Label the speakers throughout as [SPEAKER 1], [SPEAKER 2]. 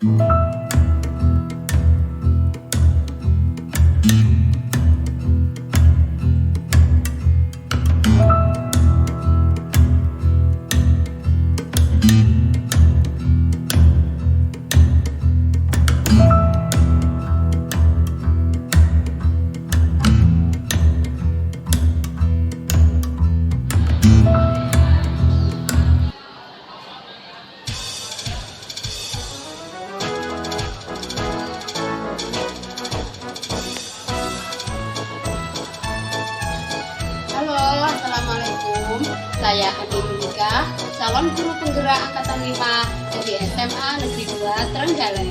[SPEAKER 1] Halo, assalamualaikum. Saya Adi Monika, calon guru penggerak angkatan 5 di SMA Negeri 2 Trenggalek.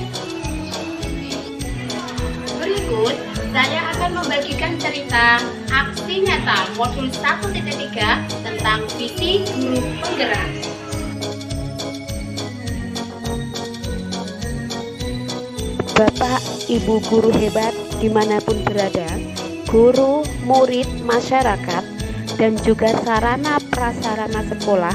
[SPEAKER 1] Berikut saya akan membagikan cerita aksi nyata modul 1.3 tentang visi guru penggerak.
[SPEAKER 2] Bapak, Ibu guru hebat dimanapun berada, guru, murid, masyarakat, dan juga sarana prasarana sekolah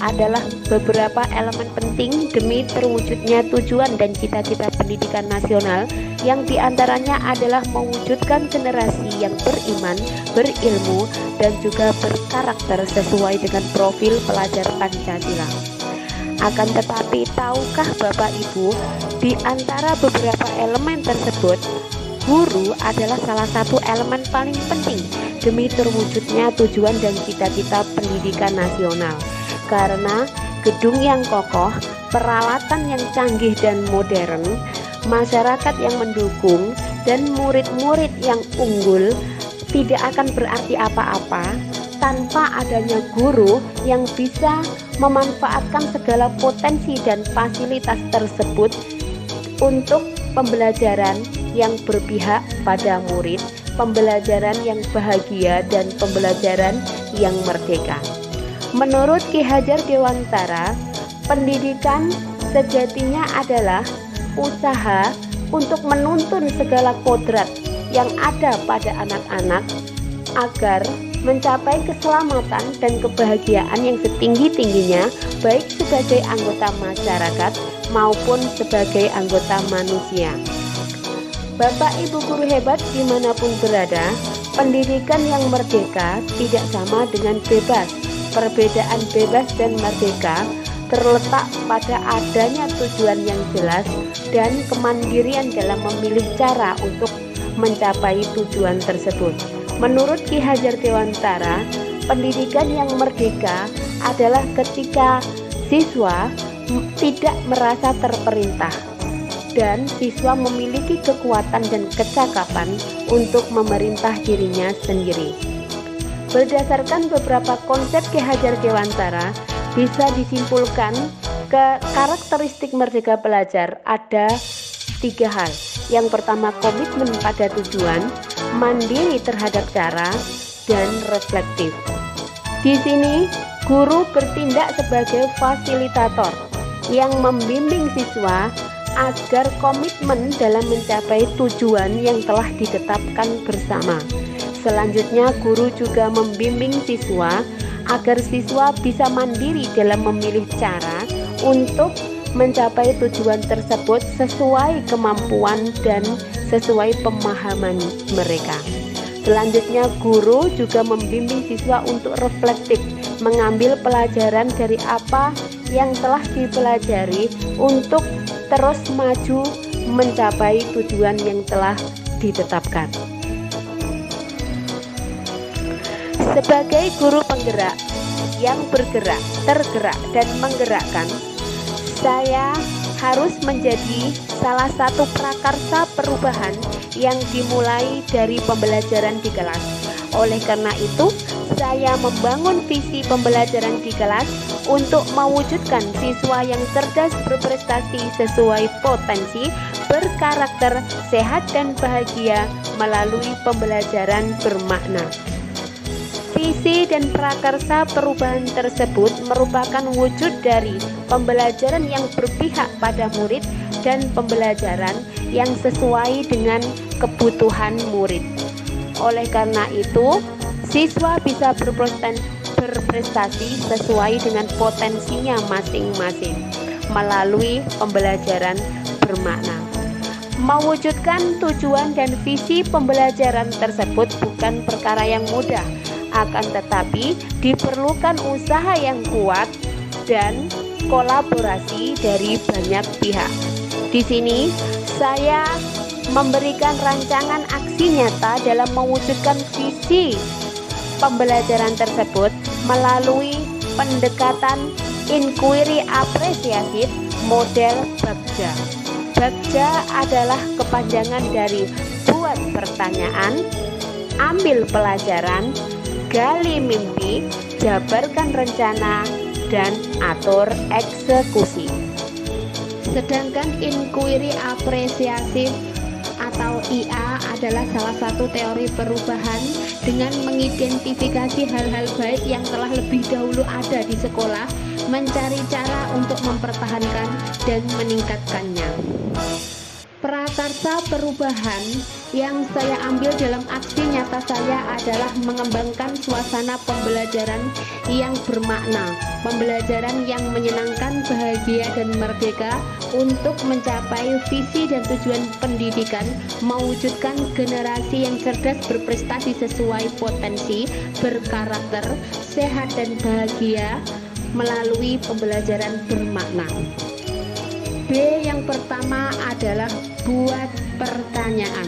[SPEAKER 2] adalah beberapa elemen penting demi terwujudnya tujuan dan cita-cita pendidikan nasional, yang diantaranya adalah mewujudkan generasi yang beriman, berilmu, dan juga berkarakter sesuai dengan profil pelajar Pancasila. Akan tetapi, tahukah Bapak Ibu, di antara beberapa elemen tersebut, guru adalah salah satu elemen paling penting demi terwujudnya tujuan dan cita-cita pendidikan nasional. Karena gedung yang kokoh, peralatan yang canggih dan modern, masyarakat yang mendukung, dan murid-murid yang unggul tidak akan berarti apa-apa tanpa adanya guru yang bisa memanfaatkan segala potensi dan fasilitas tersebut untuk pembelajaran yang berpihak pada murid, pembelajaran yang bahagia, dan pembelajaran yang merdeka. Menurut Ki Hajar Dewantara, pendidikan sejatinya adalah usaha untuk menuntun segala kodrat yang ada pada anak-anak agar mencapai keselamatan dan kebahagiaan yang setinggi-tingginya, baik sebagai anggota masyarakat maupun sebagai anggota manusia. Bapak Ibu guru hebat dimanapun berada, pendidikan yang merdeka tidak sama dengan bebas. Perbedaan bebas dan merdeka terletak pada adanya tujuan yang jelas dan kemandirian dalam memilih cara untuk mencapai tujuan tersebut. Menurut Ki Hajar Dewantara, pendidikan yang merdeka adalah ketika siswa tidak merasa terperintah dan siswa memiliki kekuatan dan kecakapan untuk memerintah dirinya sendiri. Berdasarkan beberapa konsep Ki Hajar Dewantara, bisa disimpulkan karakteristik merdeka belajar ada 3 hal. Yang pertama, komitmen pada tujuan, mandiri terhadap cara, dan reflektif. Di sini, guru bertindak sebagai fasilitator yang membimbing siswa agar komitmen dalam mencapai tujuan yang telah ditetapkan bersama. Selanjutnya, guru juga membimbing siswa agar siswa bisa mandiri dalam memilih cara untuk mencapai tujuan tersebut sesuai kemampuan dan sesuai pemahaman mereka. Selanjutnya, guru juga membimbing siswa untuk reflektif, mengambil pelajaran dari apa yang telah dipelajari untuk terus maju mencapai tujuan yang telah ditetapkan. Sebagai guru penggerak yang bergerak, tergerak, dan menggerakkan, saya harus menjadi salah satu prakarsa perubahan yang dimulai dari pembelajaran di kelas. Oleh karena itu, saya membangun visi pembelajaran di kelas untuk mewujudkan siswa yang cerdas, berprestasi sesuai potensi, berkarakter, sehat, dan bahagia melalui pembelajaran bermakna. Visi dan prakarsa perubahan tersebut merupakan wujud dari pembelajaran yang berpihak pada murid dan pembelajaran yang sesuai dengan kebutuhan murid. Oleh karena itu, siswa bisa berprestasi sesuai dengan potensinya masing-masing melalui pembelajaran bermakna. Mewujudkan tujuan dan visi pembelajaran tersebut bukan perkara yang mudah, akan tetapi diperlukan usaha yang kuat dan kolaborasi dari banyak pihak. Di sini saya memberikan rancangan aksi nyata dalam mewujudkan visi pembelajaran tersebut melalui pendekatan inquiry apresiatif model Bagja. Bagja adalah kepanjangan dari buat pertanyaan, ambil pelajaran, gali mimpi, jabarkan rencana, dan atur eksekusi. Sedangkan inquiry apresiatif atau IA adalah salah satu teori perubahan dengan mengidentifikasi hal-hal baik yang telah lebih dahulu ada di sekolah, mencari cara untuk mempertahankan dan meningkatkannya. Prakarsa perubahan yang saya ambil dalam aksi nyata saya adalah mengembangkan suasana pembelajaran yang bermakna, pembelajaran yang menyenangkan, bahagia, dan merdeka untuk mencapai visi dan tujuan pendidikan, mewujudkan generasi yang cerdas, berprestasi sesuai potensi, berkarakter, sehat, dan bahagia melalui pembelajaran bermakna. B yang pertama adalah buat pertanyaan.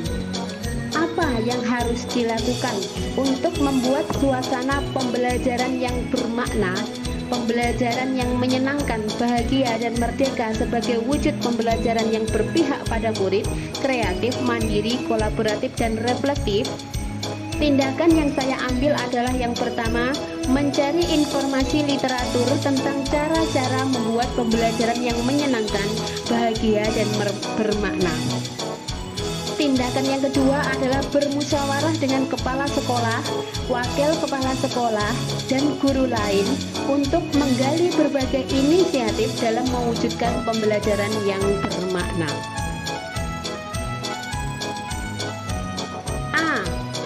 [SPEAKER 2] Apa yang harus dilakukan untuk membuat suasana pembelajaran yang bermakna, pembelajaran yang menyenangkan, bahagia, dan merdeka sebagai wujud pembelajaran yang berpihak pada murid, kreatif, mandiri, kolaboratif, dan reflektif? Tindakan yang saya ambil adalah yang pertama, mencari informasi literatur tentang cara-cara membuat pembelajaran yang menyenangkan, bahagia, dan bermakna. Tindakan yang kedua adalah bermusyawarah dengan kepala sekolah, wakil kepala sekolah, dan guru lain untuk menggali berbagai inisiatif dalam mewujudkan pembelajaran yang bermakna.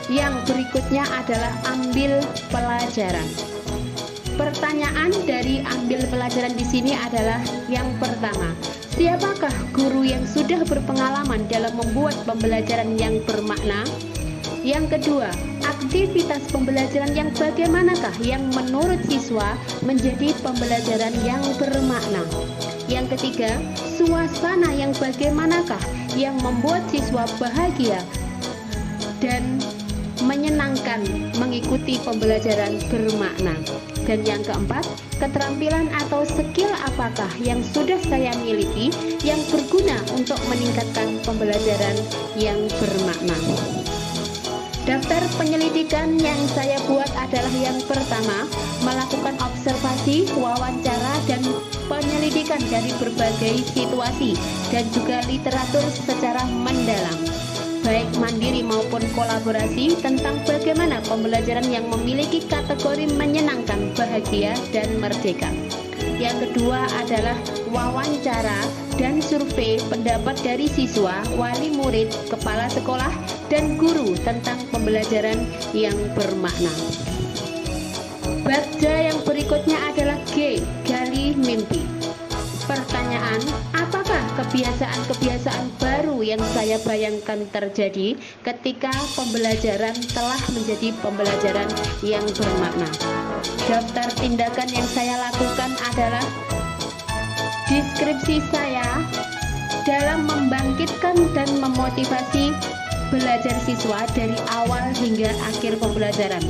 [SPEAKER 2] Yang berikutnya adalah ambil pelajaran. Pertanyaan dari ambil pelajaran di sini adalah yang pertama, siapakah guru yang sudah berpengalaman dalam membuat pembelajaran yang bermakna? Yang kedua, aktivitas pembelajaran yang bagaimanakah yang menurut siswa menjadi pembelajaran yang bermakna? Yang ketiga, suasana yang bagaimanakah yang membuat siswa bahagia dan menyenangkan mengikuti pembelajaran bermakna? Dan yang keempat, keterampilan atau skill apakah yang sudah saya miliki yang berguna untuk meningkatkan pembelajaran yang bermakna? Daftar penyelidikan yang saya buat adalah yang pertama, melakukan observasi, wawancara, dan penyelidikan dari berbagai situasi dan juga literatur secara mendalam, baik mandiri maupun kolaborasi, tentang bagaimana pembelajaran yang memiliki kategori menyenangkan, bahagia, dan merdeka. Yang kedua adalah wawancara dan survei pendapat dari siswa, wali murid, kepala sekolah, dan guru tentang pembelajaran yang bermakna. Bagja yang berikutnya adalah G, gali mimpi. Pertanyaan, apakah kebiasaan-kebiasaan baru yang saya bayangkan terjadi ketika pembelajaran telah menjadi pembelajaran yang bermakna? Daftar tindakan yang saya lakukan adalah deskripsi saya dalam membangkitkan dan memotivasi belajar siswa dari awal hingga akhir pembelajaran.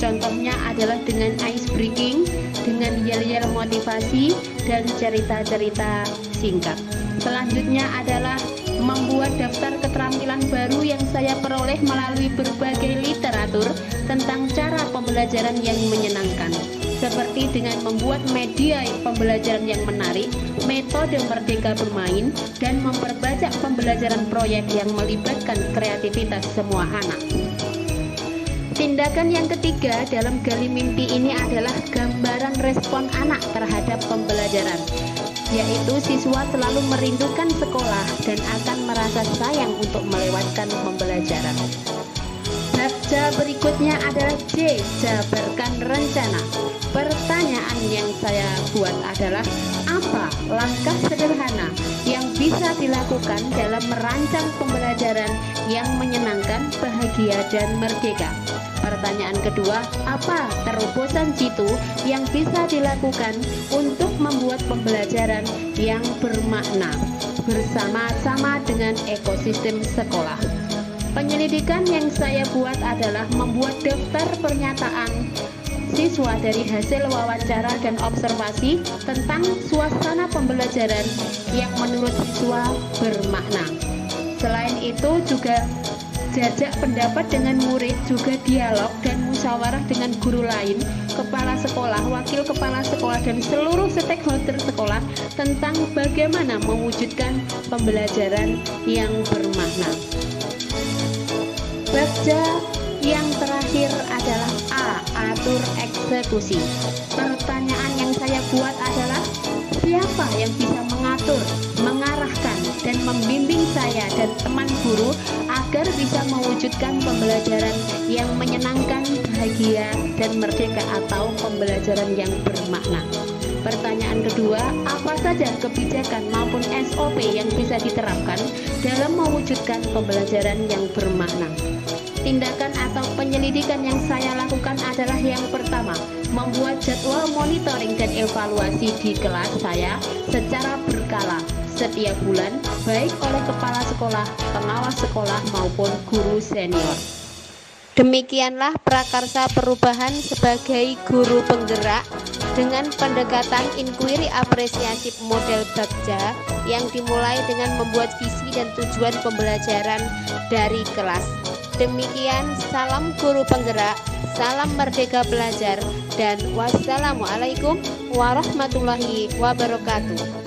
[SPEAKER 2] Contohnya adalah dengan ice breaking, dengan yel-yel motivasi, dan cerita-cerita singkat. Selanjutnya adalah membuat daftar keterampilan baru yang saya peroleh melalui berbagai literatur tentang cara pembelajaran yang menyenangkan, seperti dengan membuat media pembelajaran yang menarik, metode merdeka bermain, dan memperbanyak pembelajaran proyek yang melibatkan kreativitas semua anak. Tindakan yang ketiga dalam gali mimpi ini adalah gambaran respon anak terhadap pembelajaran, yaitu siswa selalu merindukan sekolah dan akan merasa sayang untuk melewatkan pembelajaran. Bagja Bagja berikutnya adalah J. Jabarkan rencana. Pertanyaan yang saya buat adalah, apa langkah sederhana yang bisa dilakukan dalam merancang pembelajaran yang menyenangkan, bahagia, dan merdeka? Pertanyaan kedua, apa terobosan jitu yang bisa dilakukan untuk membuat pembelajaran yang bermakna bersama-sama dengan ekosistem sekolah? Penyelidikan yang saya buat adalah membuat daftar pernyataan siswa dari hasil wawancara dan observasi tentang suasana pembelajaran yang menurut siswa bermakna. Selain itu juga jajak pendapat dengan murid, juga dialog dan musyawarah dengan guru lain, kepala sekolah, wakil kepala sekolah, dan seluruh stakeholder sekolah tentang bagaimana mewujudkan pembelajaran yang bermakna. Bagja yang terakhir adalah A. Atur eksekusi. Pertanyaan yang saya buat adalah, siapa yang bisa mengatur, mengarahkan, dan membimbing saya dan teman guru agar bisa mewujudkan pembelajaran yang menyenangkan, bahagia, dan merdeka atau pembelajaran yang bermakna? Pertanyaan kedua, apa saja kebijakan maupun SOP yang bisa diterapkan dalam mewujudkan pembelajaran yang bermakna? Tindakan atau penyelidikan yang saya lakukan adalah yang pertama, membuat jadwal monitoring dan evaluasi di kelas saya secara berkala setiap bulan, baik oleh kepala sekolah, pengawas sekolah, maupun guru senior. Demikianlah prakarsa perubahan sebagai guru penggerak dengan pendekatan inquiry apresiasi model Bagja yang dimulai dengan membuat visi dan tujuan pembelajaran dari kelas. Demikian, salam guru penggerak, salam merdeka belajar, dan wassalamualaikum warahmatullahi wabarakatuh.